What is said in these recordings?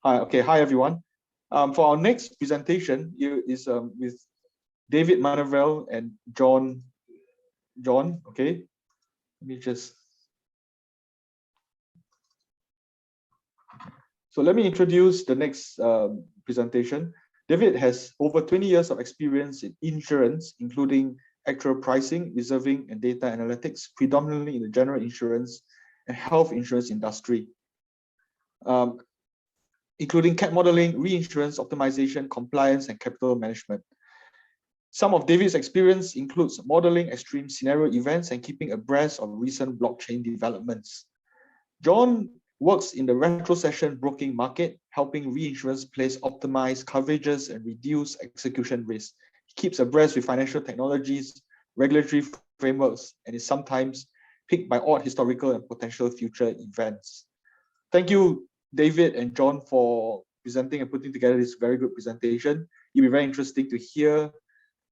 Hi everyone. For our next presentation is with David Manavel and John. Okay, let me just. So let me introduce the next presentation. David has over 20 years of experience in insurance, including actual pricing, reserving, and data analytics, predominantly in the general insurance and health insurance industry. Including CAT modeling, reinsurance optimization, compliance, and capital management. Some of David's experience includes modeling extreme scenario events and keeping abreast of recent blockchain developments. John works in the retrocession broking market, helping reinsurance place optimize coverages and reduce execution risk. He keeps abreast with financial technologies, regulatory frameworks, and is sometimes picked by odd historical and potential future events. Thank you, David and John, for presenting and putting together this very good presentation. It'll be very interesting to hear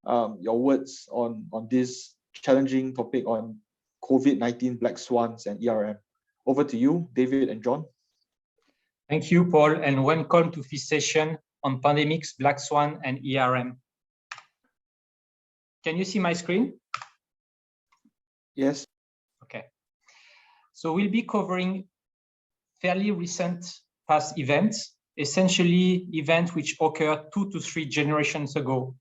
your words on this challenging topic on COVID-19, black swans, and ERM. Over to you, David and John. Thank you, Paul, and welcome to this session on pandemics, black swan, and ERM. Can you see my screen? Yes. Okay. So we'll be covering fairly recent past events, essentially events which occurred 2 to 3 generations ago.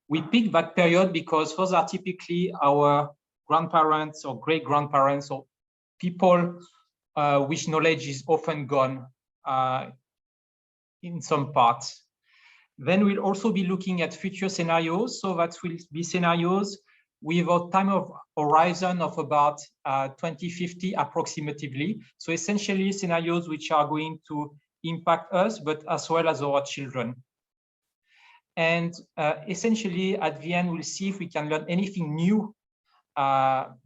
We picked that period because those are typically our grandparents or great-grandparents or people which knowledge is often gone in some parts. Then we'll also be looking at future scenarios. So that will be scenarios with a time of horizon of about 2050 approximately. So essentially scenarios which are going to impact us, but as well as our children. And essentially at the end, we'll see if we can learn anything new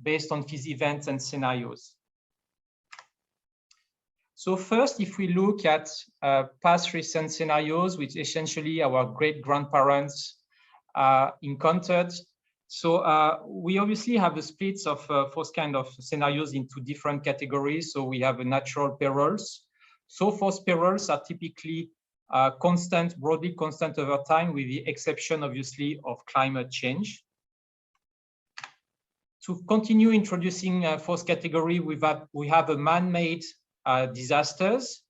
based on these events and scenarios. So first, if we look at past recent scenarios, which essentially our great-grandparents encountered. So we obviously have the splits of those kind of scenarios into different categories. So we have natural perils. So those perils are typically constant, broadly constant over time, with the exception, obviously, of climate change. To continue introducing those category, we have a man-made disasters.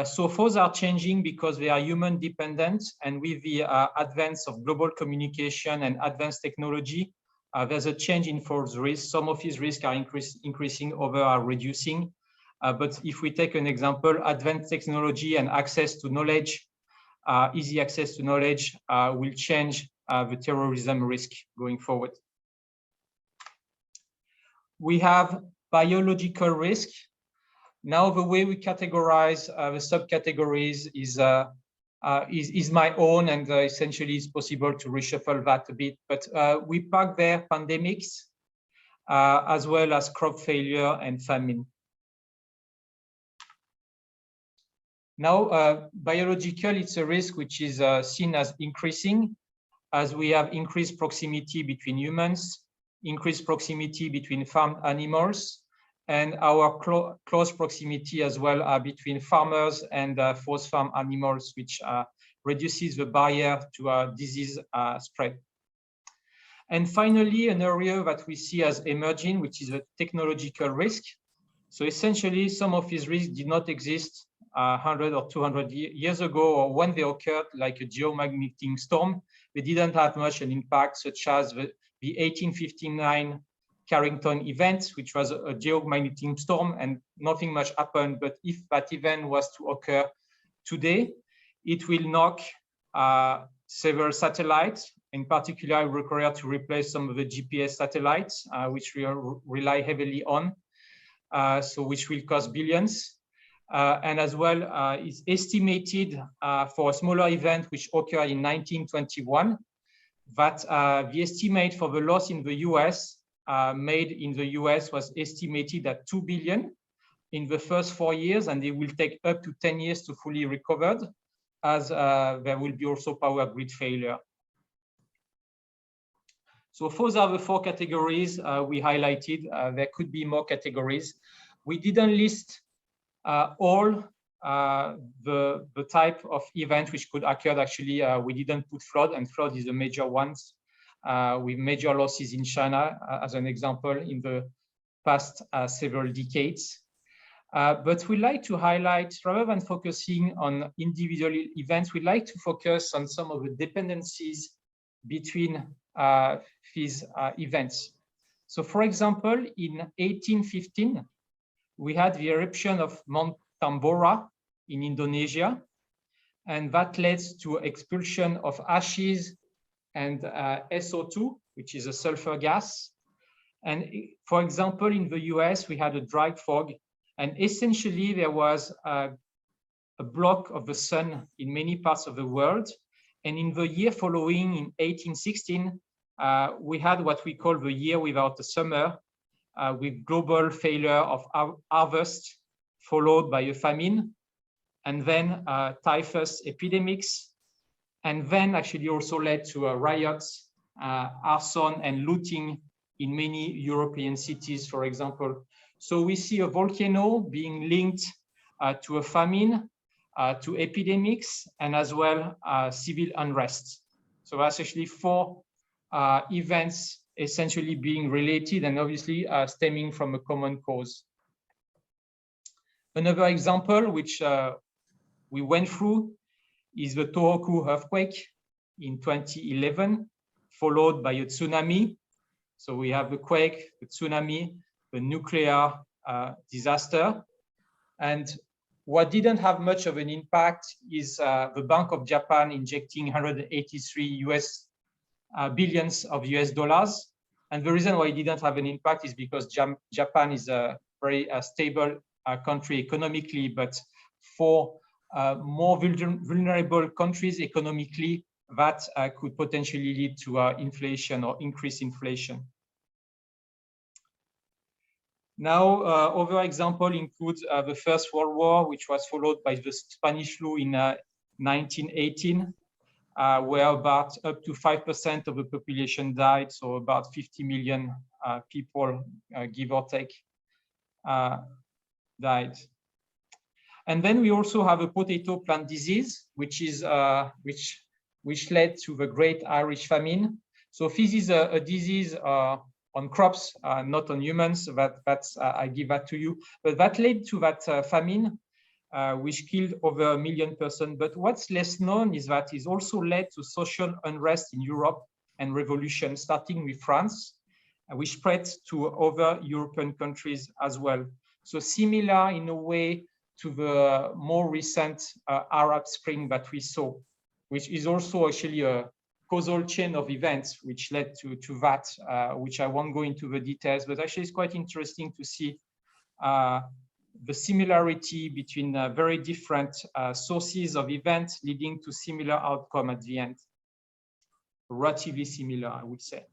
So those are changing because they are human dependent, and with the advance of global communication and advanced technology, there's a change in those risks. Some of these risks are increasing, others are reducing. But if we take an example, advanced technology and access to knowledge, easy access to knowledge will change the terrorism risk going forward. We have biological risk. Now, the way we categorize the subcategories is my own, and essentially it's possible to reshuffle that a bit. But we pack there pandemics, as well as crop failure and famine. Now, biological, it's a risk which is seen as increasing as we have increased proximity between humans, increased proximity between farm animals, and our close proximity as well between farmers and those farm animals, which reduces the barrier to disease spread. And finally, an area that we see as emerging, which is a technological risk. So essentially, some of these risks did not exist 100 or 200 years ago, or when they occurred, like a geomagnetic storm, they didn't have much an impact, such as the 1859 Carrington event, which was a geomagnetic storm, and nothing much happened. But if that event was to occur today, it will knock several satellites, in particular require to replace some of the GPS satellites, which we rely heavily on, so which will cost billions. And as well, it's estimated for a smaller event which occurred in 1921, that the estimate for the loss in the US made in the US was estimated at 2 billion in the first 4 years, and it will take up to 10 years to fully recover, as there will be also power grid failure. So those are the 4 categories we highlighted. There could be more categories. We didn't list all the type of event which could occur. Actually, we didn't put flood, and flood is a major one, with major losses in China, as an example, in the past several decades. But we like to highlight, rather than focusing on individual events, we like to focus on some of the dependencies between these events. So, for example, in 1815, we had the eruption of Mount Tambora in Indonesia, and that led to expulsion of ashes and SO2, which is a sulfur gas. And for example, in the US, we had a dry fog, and essentially there was a block of the sun in many parts of the world. And in the year following, in 1816, we had what we call the year without a summer, with global failure of harvest, followed by a famine, and then typhus epidemics, and then actually also led to riots, arson, and looting in many European cities, for example. So we see a volcano being linked to a famine, to epidemics, and as well civil unrest. So that's actually four events essentially being related and obviously stemming from a common cause. Another example which we went through is the Tohoku earthquake in 2011, followed by a tsunami. So we have the quake, the tsunami, the nuclear disaster. And what didn't have much of an impact is the Bank of Japan injecting 183 billions of US dollars. And the reason why it didn't have an impact is because Japan is a very stable country economically, but for more vulnerable countries economically, that could potentially lead to inflation or increased inflation. Now, other example includes the First World War, which was followed by the Spanish flu in 1918, where about up to 5% of the population died, so about 50 million people, give or take, died. And then we also have a potato plant disease, which is which led to the Great Irish Famine. So this is a disease on crops, not on humans. That's I give that to you. But that led to that famine, which killed over 1 million persons. But what's less known is that it also led to social unrest in Europe and revolution, starting with France, which spread to other European countries as well. So similar in a way to the more recent Arab Spring that we saw, which is also actually a causal chain of events which led to that, which I won't go into the details, but actually it's quite interesting to see the similarity between very different sources of events leading to similar outcome at the end. Relatively similar, I would say.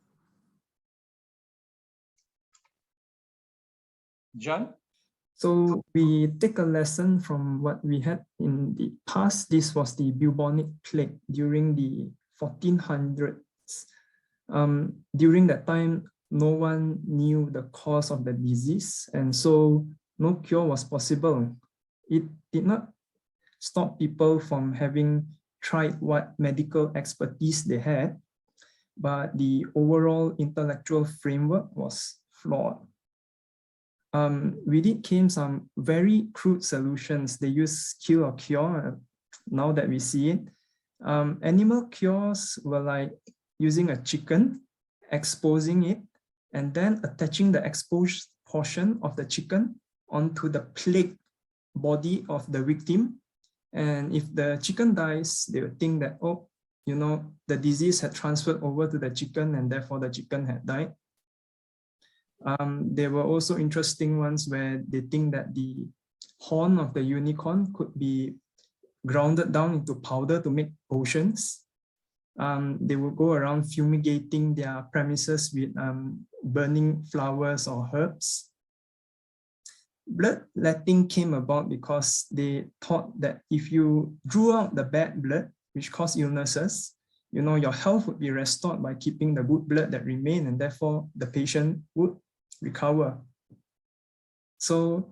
John? So we take a lesson from what we had in the past. This was the Bubonic Plague during the 1400s. During that time, no one knew the cause of the disease, and so no cure was possible. It did not stop people from having tried what medical expertise they had, but the overall intellectual framework was flawed. With it came some very crude solutions. They use kill or cure, now that we see it. Animal cures were like using a chicken, exposing it, and then attaching the exposed portion of the chicken onto the plague body of the victim. And if the chicken dies, they would think that, oh, you know, the disease had transferred over to the chicken and therefore the chicken had died. There were also interesting ones where they think that the horn of the unicorn could be grounded down into powder to make potions. They would go around fumigating their premises with burning flowers or herbs. Bloodletting came about because they thought that if you drew out the bad blood, which caused illnesses, you know, your health would be restored by keeping the good blood that remained, and therefore the patient would recover. So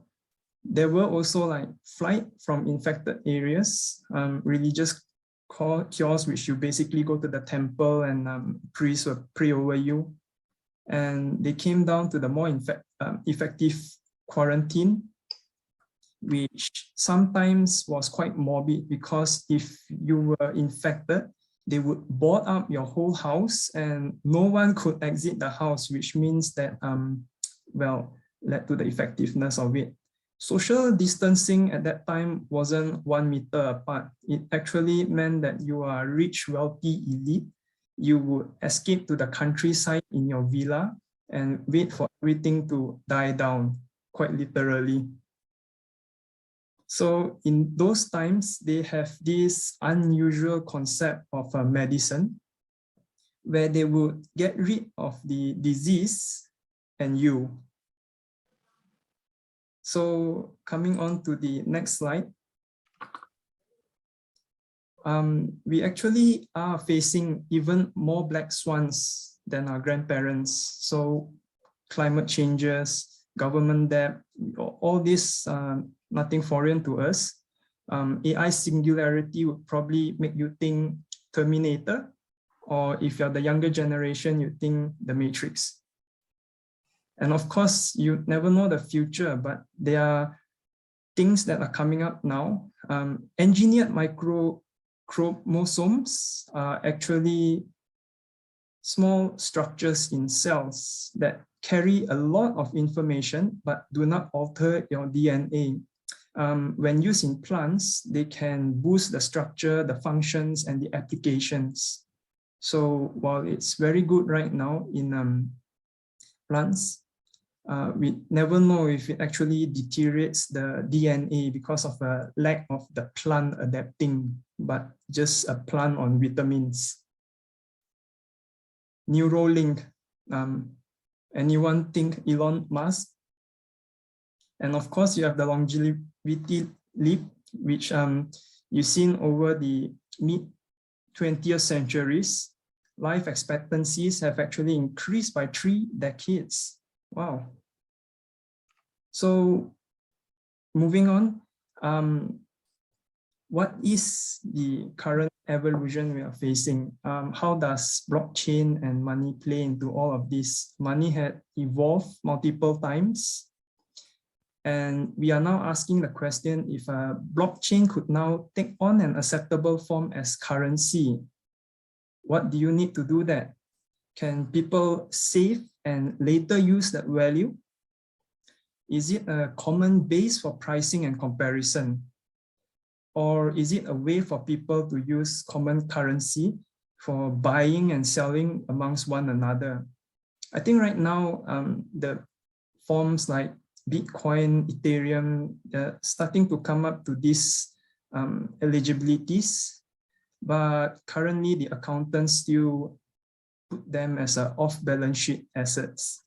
There were also like flight from infected areas, religious cures, which you basically go to the temple and priests will pray over you. And they came down to the more effective quarantine, which sometimes was quite morbid, because if you were infected, they would board up your whole house and no one could exit the house, which means that, well, led to the effectiveness of it. Social distancing at that time wasn't 1 meter apart. It actually meant that you are rich, wealthy, elite. You would escape to the countryside in your villa and wait for everything to die down, quite literally. So in those times, they have this unusual concept of a medicine where they would get rid of the disease and you. So coming on to the next slide, we actually are facing even more black swans than our grandparents. So climate changes, government debt, all this, nothing foreign to us. AI singularity would probably make you think Terminator, or if you're the younger generation, you think The Matrix. And of course, you never know the future, but there are things that are coming up now. Engineered microchromosomes are actually small structures in cells that carry a lot of information, but do not alter your DNA. When used in plants, they can boost the structure, the functions, and the applications. So while it's very good right now in plants, we never know if it actually deteriorates the DNA because of a lack of the plant adapting, but just a plant on vitamins. Neuralink, anyone think Elon Musk? And of course, you have the longevity leap, which you've seen over the mid-20th centuries. Life expectancies have actually increased by 3 decades. Wow. So moving on, what is the current evolution we are facing? How does blockchain and money play into all of this? Money had evolved multiple times. And we are now asking the question if a blockchain could now take on an acceptable form as currency. What do you need to do that? Can people save and later use that value? Is it a common base for pricing and comparison? Or is it a way for people to use common currency for buying and selling amongst one another? I think right now, the forms like Bitcoin, Ethereum, starting to come up to these eligibilities, but currently the accountants still put them as off-balance sheet assets.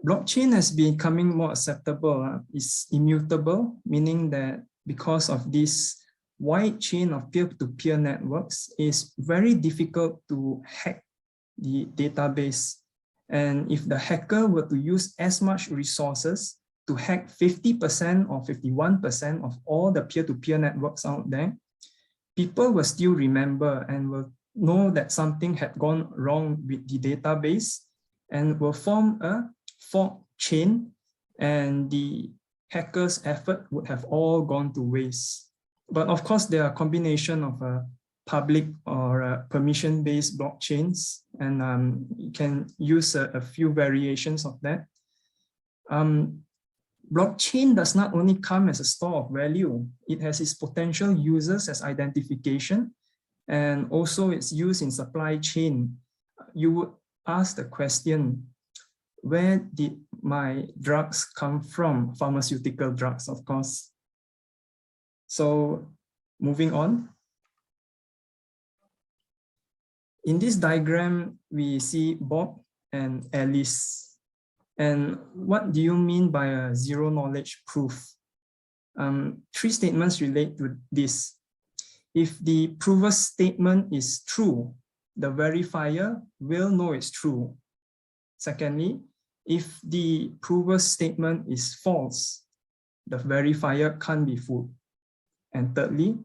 Blockchain has been becoming more acceptable. It's immutable, meaning that because of this wide chain of peer-to-peer networks, it's very difficult to hack the database. And if the hacker were to use as much resources to hack 50% or 51% of all the peer-to-peer networks out there, people will still remember and will know that something had gone wrong with the database and will form a fork chain, and the hacker's effort would have all gone to waste. But of course, there are a combination of public or permission-based blockchains, and you can use a few variations of that. Blockchain does not only come as a store of value, it has its potential users as identification, and also its use in supply chain. You would ask the question, where did my drugs come from? Pharmaceutical drugs, of course. So moving on. In this diagram, we see Bob and Alice. And what do you mean by a zero knowledge proof? 3 statements relate to this. If the prover's statement is true, the verifier will know it's true. Secondly, If the prover statement is false, the verifier can't be fooled. And thirdly,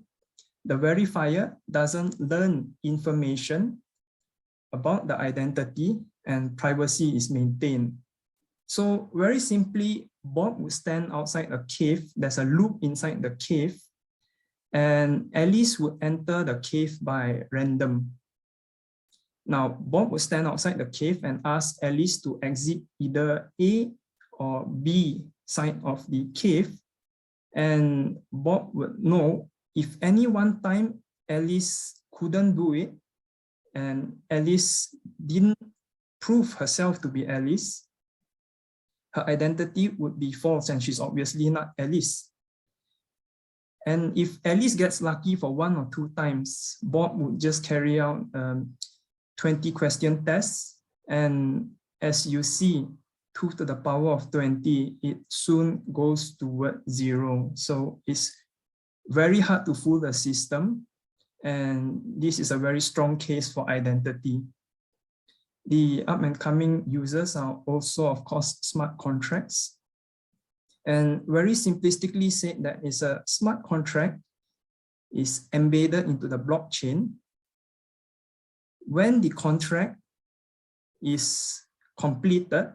the verifier doesn't learn information about the identity and privacy is maintained. So very simply, Bob would stand outside a cave. There's a loop inside the cave, and Alice would enter the cave by random. Now, Bob would stand outside the cave and ask Alice to exit either A or B side of the cave. And Bob would know if any one time Alice couldn't do it, and Alice didn't prove herself to be Alice, her identity would be false and she's obviously not Alice. And if Alice gets lucky for 1 or 2 times, Bob would just carry out 20 question tests. And as you see, 2 to the power of 20, it soon goes toward 0. So it's very hard to fool the system. And this is a very strong case for identity. The up and coming users are also, of course, smart contracts. And very simplistically said, that is a smart contract is embedded into the blockchain. When the contract is completed,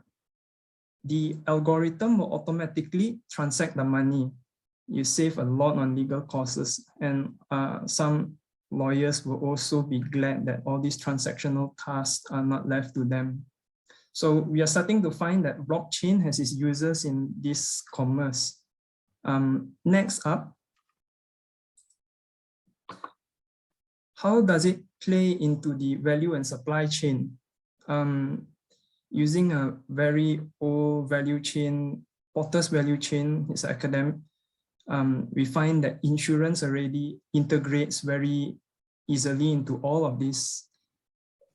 the algorithm will automatically transact the money. You save a lot on legal costs, and some lawyers will also be glad that all these transactional tasks are not left to them. So we are starting to find that blockchain has its users in this commerce. Next up, how does it play into the value and supply chain? Using a very old value chain, Porter's value chain, is academic, we find that insurance already integrates very easily into all of this.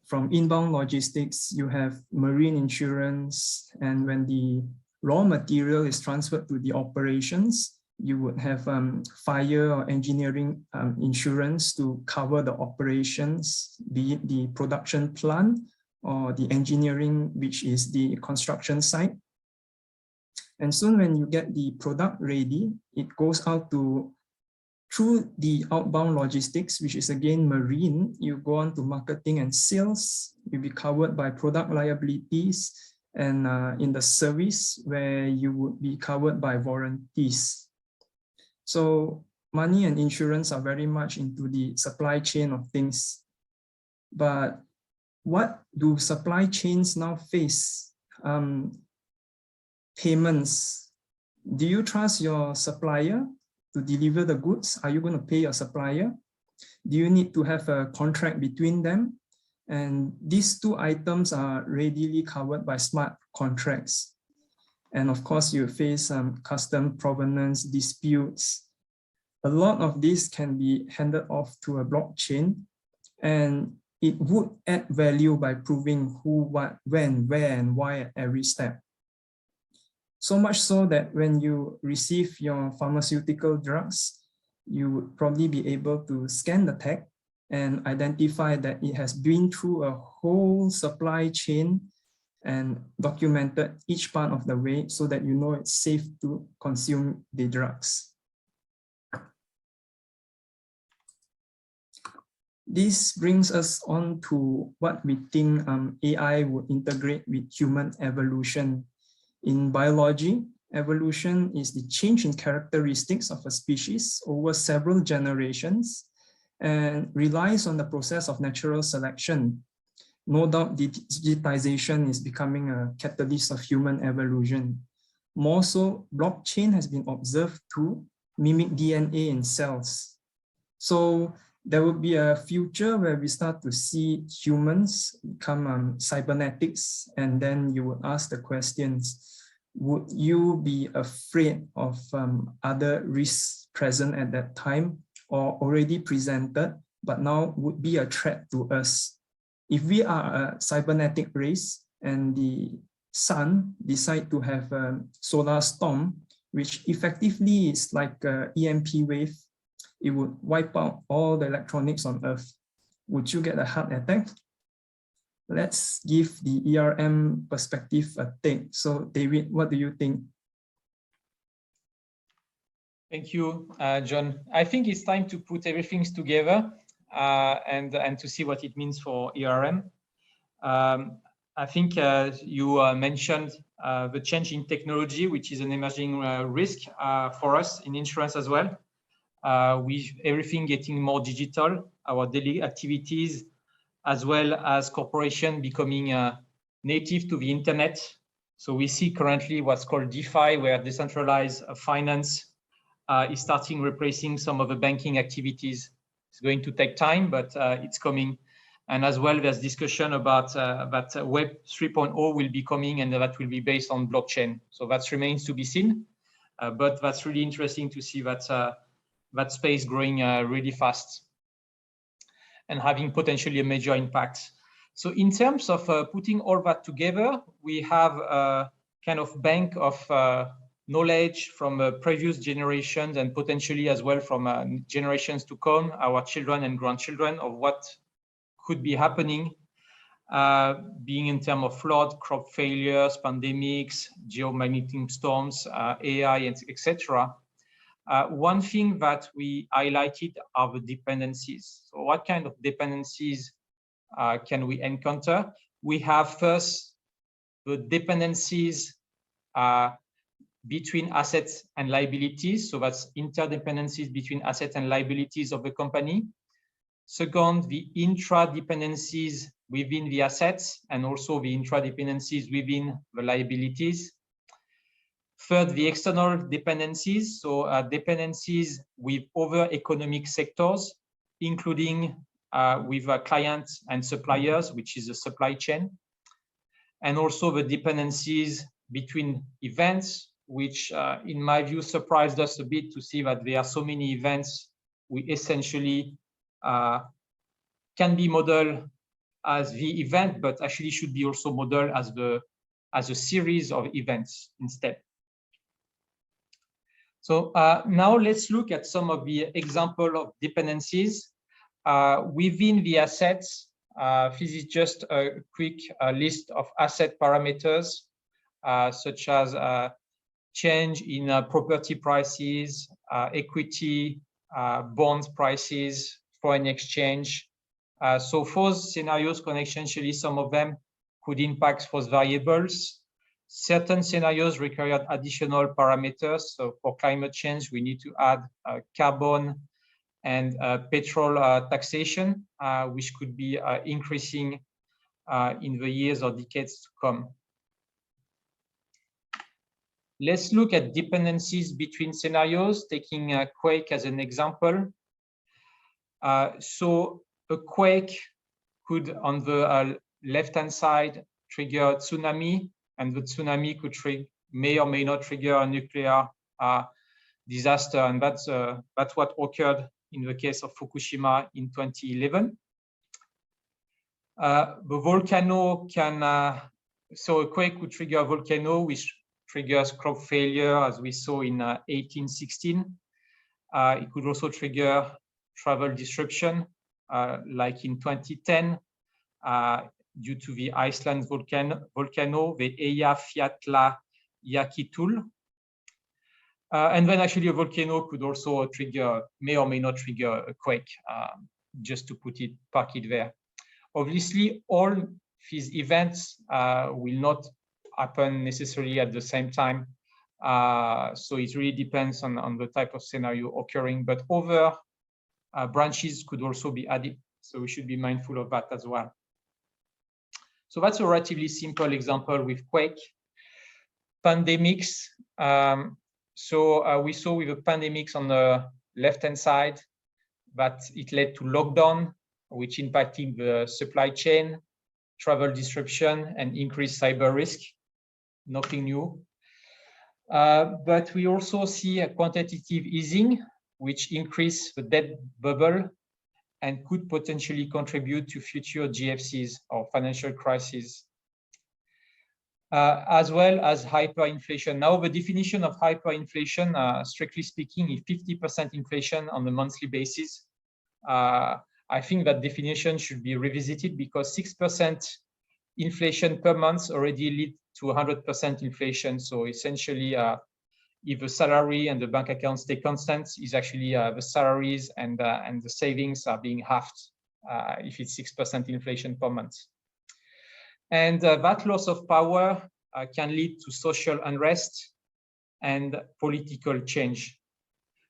From inbound logistics, you have marine insurance, and when the raw material is transferred to the operations, you would have fire or engineering insurance to cover the operations, be it the production plant or the engineering, which is the construction site. And soon when you get the product ready, it goes out to, through the outbound logistics, which is again marine, you go on to marketing and sales, you'll be covered by product liabilities, and in the service where you would be covered by warranties. So money and insurance are very much into the supply chain of things. But what do supply chains now face? Payments. Do you trust your supplier to deliver the goods? Are you going to pay your supplier? Do you need to have a contract between them? And these 2 items are readily covered by smart contracts. And of course, you face custom provenance disputes. A lot of this can be handed off to a blockchain, and it would add value by proving who, what, when, where, and why at every step. So much so that when you receive your pharmaceutical drugs, you would probably be able to scan the tag and identify that it has been through a whole supply chain and documented each part of the way so that you know it's safe to consume the drugs. This brings us on to what we think AI would integrate with human evolution. In biology, evolution is the change in characteristics of a species over several generations and relies on the process of natural selection. No doubt digitization is becoming a catalyst of human evolution. More so, blockchain has been observed to mimic DNA in cells. So there will be a future where we start to see humans become cybernetics, and then you would ask the questions, would you be afraid of other risks present at that time or already presented, but now would be a threat to us? If we are a cybernetic race and the sun decide to have a solar storm, which effectively is like an EMP wave, it would wipe out all the electronics on Earth. Would you get a heart attack? let's give the ERM perspective a take. So David, what do you think? Thank you, John. I think it's time to put everything together and to see what it means for ERM. I think you mentioned the change in technology, which is an emerging risk for us in insurance as well. With everything getting more digital, our daily activities, as well as corporation becoming native to the internet. So we see currently what's called DeFi, where decentralized finance is starting replacing some of the banking activities. It's going to take time, but it's coming. And as well, there's discussion about that Web 3.0 will be coming and that will be based on blockchain. So that remains to be seen. But that's really interesting to see that, that space growing really fast and having potentially a major impact. So in terms of putting all that together, we have a kind of bank of knowledge from previous generations and potentially as well from generations to come, our children and grandchildren, of what could be happening, being in terms of flood, crop failures, pandemics, geomagnetic storms, AI, etc. One thing that we highlighted are the dependencies. So what kind of dependencies can we encounter? We have first the dependencies between assets and liabilities. So that's interdependencies between assets and liabilities of the company. Second, the intradependencies within the assets and also the intradependencies within the liabilities. Third, the external dependencies, so dependencies with other economic sectors, including with clients and suppliers, which is a supply chain. And also the dependencies between events, which in my view surprised us a bit to see that there are so many events we essentially can be modeled as the event, but actually should be also modeled as a series of events instead. So now let's look at some of the example of dependencies within the assets. This is just a quick list of asset parameters, such as change in property prices, equity, bonds prices, foreign exchange. So those scenarios can essentially, some of them could impact those variables. Certain scenarios require additional parameters. So for climate change, we need to add carbon and petrol taxation, which could be increasing in the years or decades to come. Let's look at dependencies between scenarios, taking a quake as an example. So a quake could, on the left-hand side, trigger a tsunami, and the tsunami could may or may not trigger a nuclear disaster, and that's what occurred in the case of Fukushima in 2011. The volcano can, so a quake could trigger a volcano, which triggers crop failure, as we saw in 1816. It could also trigger travel disruption, like in 2010, due to the Iceland volcano, the Eyjafjallajökull. And then actually a volcano could also trigger, may or may not trigger a quake, just to park it there. Obviously, all these events will not happen necessarily at the same time. So it really depends on the type of scenario occurring, but other branches could also be added. So we should be mindful of that as well. So that's a relatively simple example with quake. Pandemics. So we saw with the pandemics on the left-hand side that it led to lockdown, which impacted the supply chain, travel disruption, and increased cyber risk. Nothing new. But we also see a quantitative easing, which increased the debt bubble and could potentially contribute to future GFCs or financial crises, as well as hyperinflation. Now, the definition of hyperinflation, strictly speaking, is 50% inflation on a monthly basis. I think that definition should be revisited because 6% inflation per month already lead to 100% inflation. So essentially, if the salary and the bank accounts stay constant, is actually the salaries and the savings are being halved if it's 6% inflation per month. And that loss of power can lead to social unrest and political change.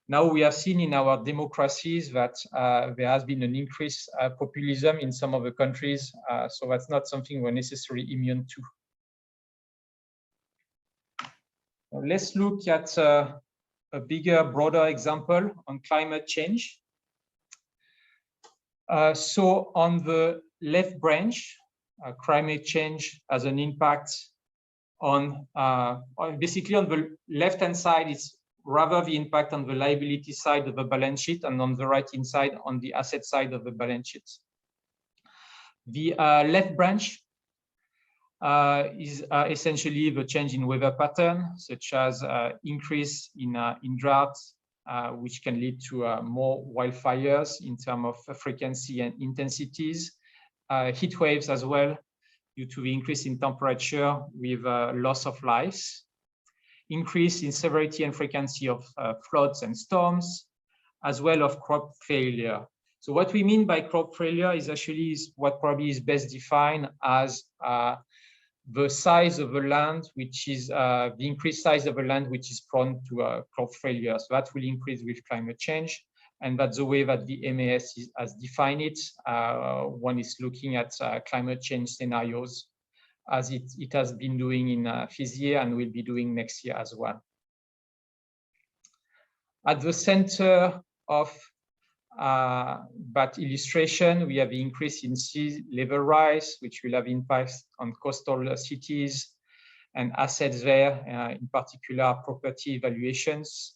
Now we have seen in our democracies that there has been an increased populism in some of the countries, so that's not something we're necessarily immune to. Let's look at a bigger, broader example on climate change. So on the left branch, climate change has an impact on basically on the left-hand side, it's rather the impact on the liability side of the balance sheet, and on the right-hand side on the asset side of the balance sheet. The left branch is essentially the change in weather pattern, such as increase in droughts, which can lead to more wildfires in terms of frequency and intensities, heat waves as well, due to the increase in temperature with loss of lives, increase in severity and frequency of floods and storms, as well as crop failure. So what we mean by crop failure is actually what probably is best defined as the size of the land, which is the increased size of the land which is prone to crop failure. So that will increase with climate change. And that's the way that the MAS has defined it. One is looking at climate change scenarios, as it has been doing in this year and will be doing next year as well. At the center of that illustration, we have the increase in sea level rise, which will have impacts on coastal cities and assets there, in particular property valuations,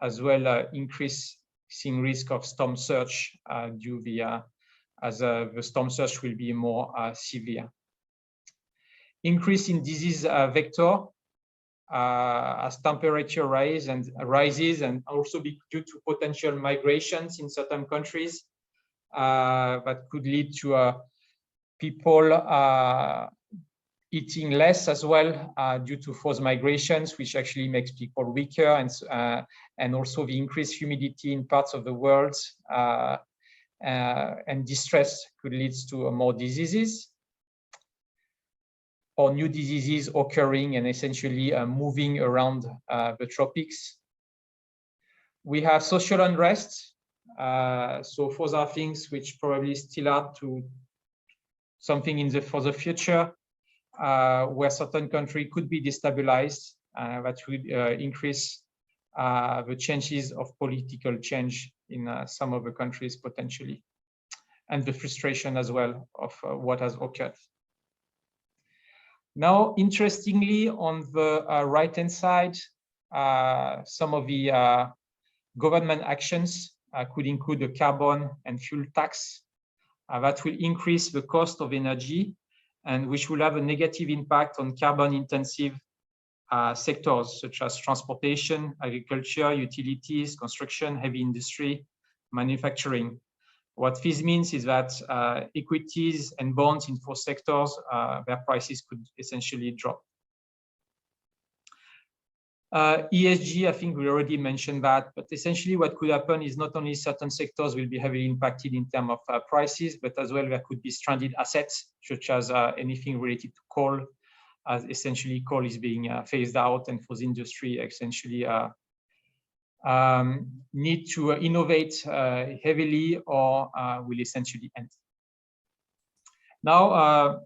as well increasing risk of storm surge as the storm surge will be more severe. Increase in disease vector as temperature rises and also be due to potential migrations in certain countries that could lead to people eating less as well due to forced migrations, which actually makes people weaker, and also the increased humidity in parts of the world and distress could lead to more diseases or new diseases occurring and essentially moving around the tropics. We have social unrest. So those are things which probably still are to something for the future, where certain country could be destabilized, that would increase the chances of political change in some of the countries potentially, and the frustration as well of what has occurred. Now, interestingly, on the right-hand side, some of the government actions could include a carbon and fuel tax that will increase the cost of energy and which will have a negative impact on carbon-intensive sectors such as transportation, agriculture, utilities, construction, heavy industry, manufacturing. What this means is that equities and bonds in those sectors, their prices could essentially drop. ESG, I think we already mentioned that, but essentially what could happen is not only certain sectors will be heavily impacted in terms of prices, but as well there could be stranded assets, such as anything related to coal, as essentially coal is being phased out, and for the industry essentially need to innovate heavily or will essentially end. Now,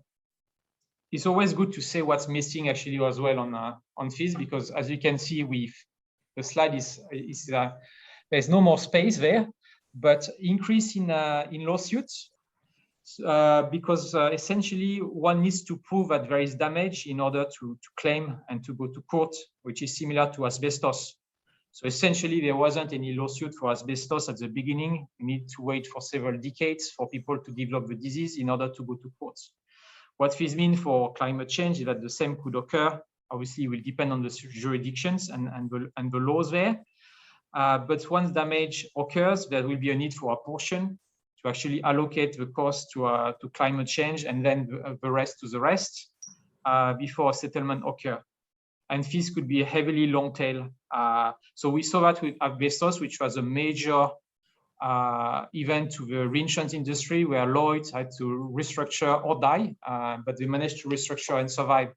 it's always good to say what's missing actually as well on fees, because as you can see with the slide there's no more space there, but increase in lawsuits because essentially one needs to prove that there is damage in order to claim and to go to court, which is similar to asbestos. So essentially there wasn't any lawsuit for asbestos at the beginning. You need to wait for several decades for people to develop the disease in order to go to court. What this means for climate change is that the same could occur. Obviously, it will depend on the jurisdictions and the laws there. But once damage occurs, there will be a need for apportion to actually allocate the cost to climate change and then the rest to the rest before settlement occur. And this could be a heavily long tail. So we saw that with asbestos, which was a major event to the reinsurance industry, where Lloyd's had to restructure or die, but they managed to restructure and survive.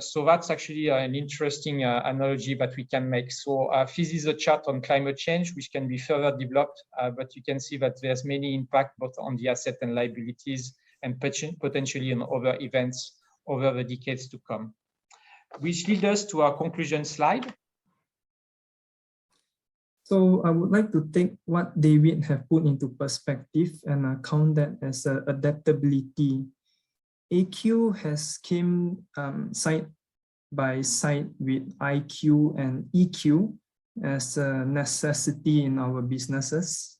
So that's actually an interesting analogy that we can make. So this is a chart on climate change, which can be further developed, but you can see that there's many impact both on the asset and liabilities and potentially on other events over the decades to come. Which leads us to our conclusion slide. So I would like to take what David have put into perspective and count that as adaptability. AQ has came side by side with IQ and EQ as a necessity in our businesses.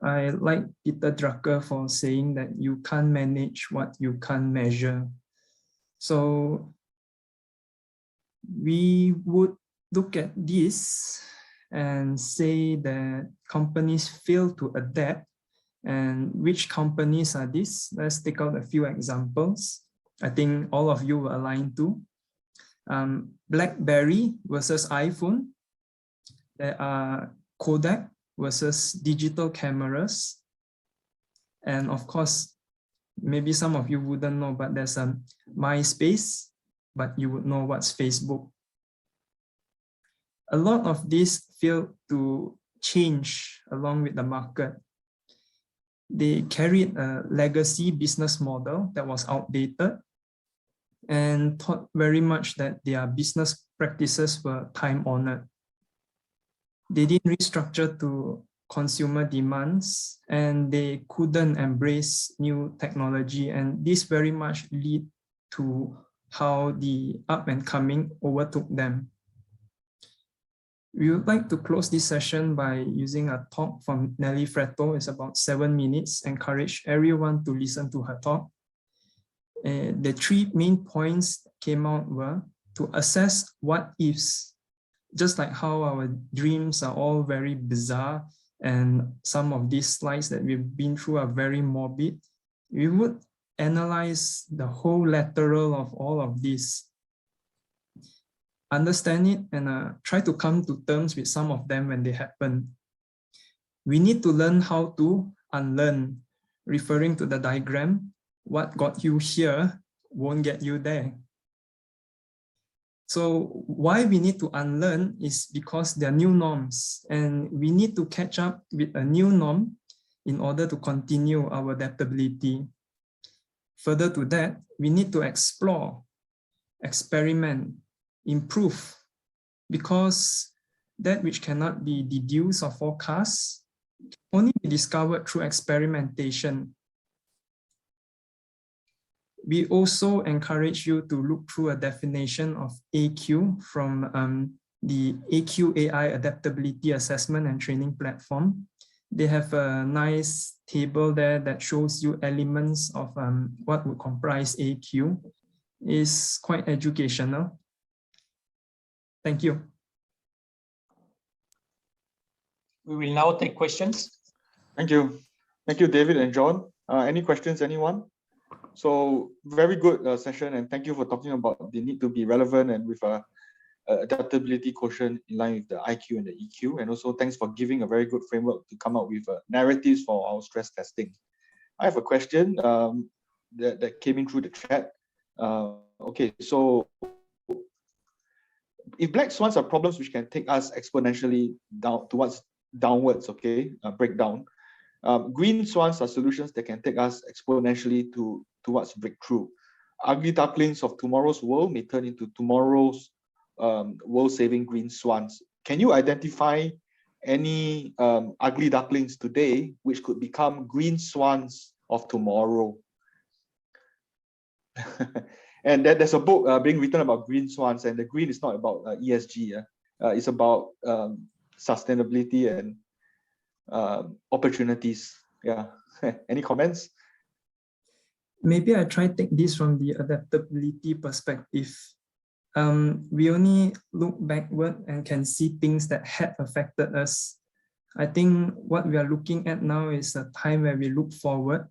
I like Peter Drucker for saying that you can't manage what you can't measure. So we would look at this and say that companies fail to adapt. And which companies are these? Let's take out a few examples. I think all of you will align to. BlackBerry versus iPhone. There are Kodak versus digital cameras. And of course, maybe some of you wouldn't know, but there's a MySpace, but you would know what's Facebook. A lot of these failed to change along with the market. They carried a legacy business model that was outdated and thought very much that their business practices were time-honored. They didn't restructure to consumer demands and they couldn't embrace new technology, and this very much lead to how the up and coming overtook them. We would like to close this session by using a talk from Nelly Fretto. It's about 7 minutes. Encourage everyone to listen to her talk. The 3 main points came out were to assess what ifs, just like how our dreams are all very bizarre and some of these slides that we've been through are very morbid. We would analyze the whole lateral of all of this, understand it, and try to come to terms with some of them when they happen. We need to learn how to unlearn, referring to the diagram. What got you here won't get you there. So why we need to unlearn is because there are new norms and we need to catch up with a new norm in order to continue our adaptability. Further to that, we need to explore, experiment, improve, because that which cannot be deduced or forecast can only be discovered through experimentation. We also encourage you to look through a definition of AQ from the AQ AI Adaptability Assessment and Training Platform. They have a nice table there that shows you elements of what would comprise AQ. It's quite educational. Thank you. We will now take questions. Thank you. Thank you, David and John. Any questions, anyone? So very good session, and thank you for talking about the need to be relevant and with a adaptability quotient in line with the IQ and the EQ. And also thanks for giving a very good framework to come up with narratives for our stress testing. I have a question that came in through the chat. Okay, so if black swans are problems which can take us exponentially downwards, okay, breakdown, green swans are solutions that can take us exponentially towards breakthrough. Ugly ducklings of tomorrow's world may turn into tomorrow's world-saving green swans. Can you identify any ugly ducklings today which could become green swans of tomorrow? And there's a book being written about green swans, and the green is not about ESG. It's about sustainability and opportunities. Yeah. Any comments? Maybe I try to take this from the adaptability perspective. We only look backward and can see things that had affected us. I think what we are looking at now is a time where we look forward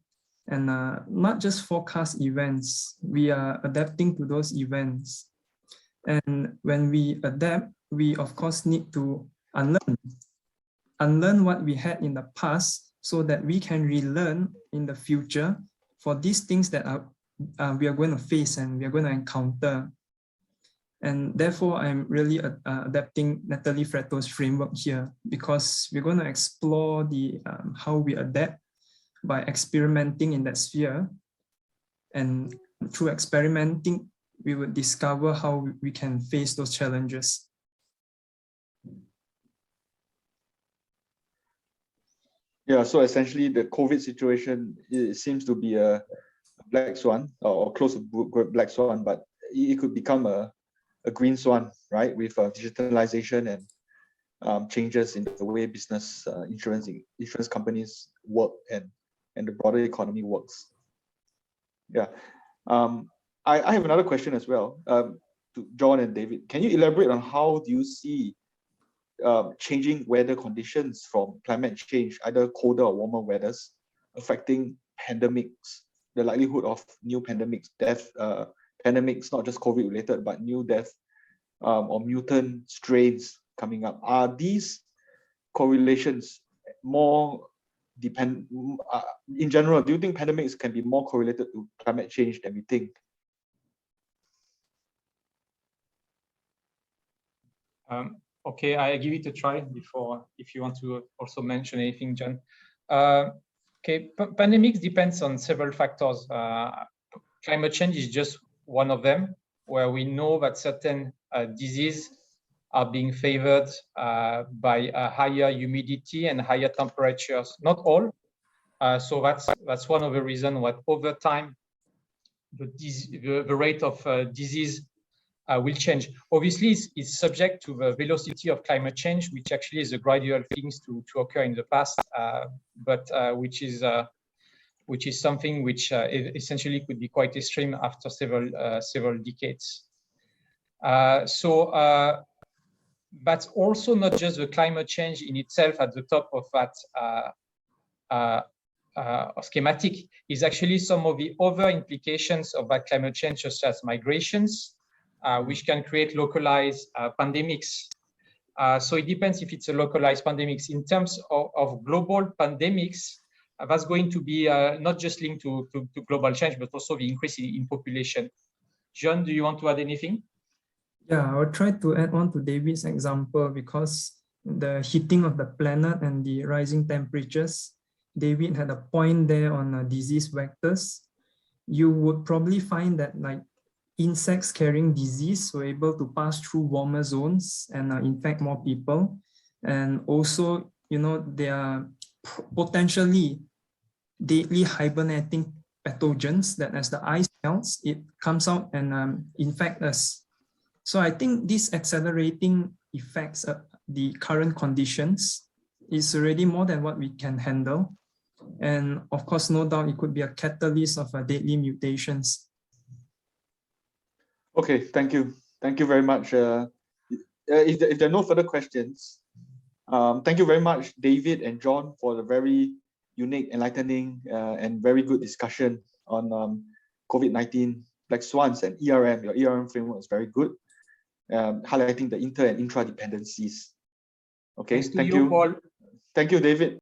and not just forecast events. We are adapting to those events. And when we adapt, we of course need to unlearn what we had in the past so that we can relearn in the future for these things that we are going to face and we are going to encounter. And therefore, I'm really adapting Natalie Fretto's framework here, because we're going to explore the how we adapt by experimenting in that sphere. And through experimenting, we would discover how we can face those challenges. Yeah, so essentially the COVID situation, it seems to be a black swan or close to black swan, but it could become a green swan, right? With digitalization and changes in the way business insurance companies work and the broader economy works. Yeah. I have another question as well to John and David. Can you elaborate on how do you see changing weather conditions from climate change, either colder or warmer weathers, affecting pandemics, the likelihood of new pandemics, pandemics, not just COVID related, but new death or mutant strains coming up? Are these correlations more in general, do you think pandemics can be more correlated to climate change than we think? Okay, I give it a try before, if you want to also mention anything, John. Okay, pandemics depends on several factors. Climate change is just one of them, where we know that certain diseases are being favored by higher humidity and higher temperatures. Not all. So that's one of the reasons why over time the rate of disease will change. Obviously, it's subject to the velocity of climate change, which actually is a gradual things to occur in the past, but which is something which essentially could be quite extreme after several decades. But also not just the climate change in itself at the top of that schematic, is actually some of the other implications of that climate change, such as migrations, which can create localized pandemics. So it depends if it's a localized pandemics. In terms of global pandemics, that's going to be not just linked to global change, but also the increase in population. John, do you want to add anything? Yeah, I'll try to add on to David's example, because the heating of the planet and the rising temperatures, David had a point there on disease vectors. You would probably find that like insects carrying disease were able to pass through warmer zones and infect more people. And also, you know, they are potentially deadly hibernating pathogens that as the ice melts, it comes out and infects us. So I think this accelerating effects of the current conditions is already more than what we can handle. And of course, no doubt it could be a catalyst of deadly mutations. Okay, thank you. Thank you very much. If there are no further questions, thank you very much, David and John, for the very unique, enlightening, and very good discussion on COVID-19 black swans and ERM. Your ERM framework is very good, highlighting the inter and intra dependencies. Okay, thank you. Paul. Thank you, David.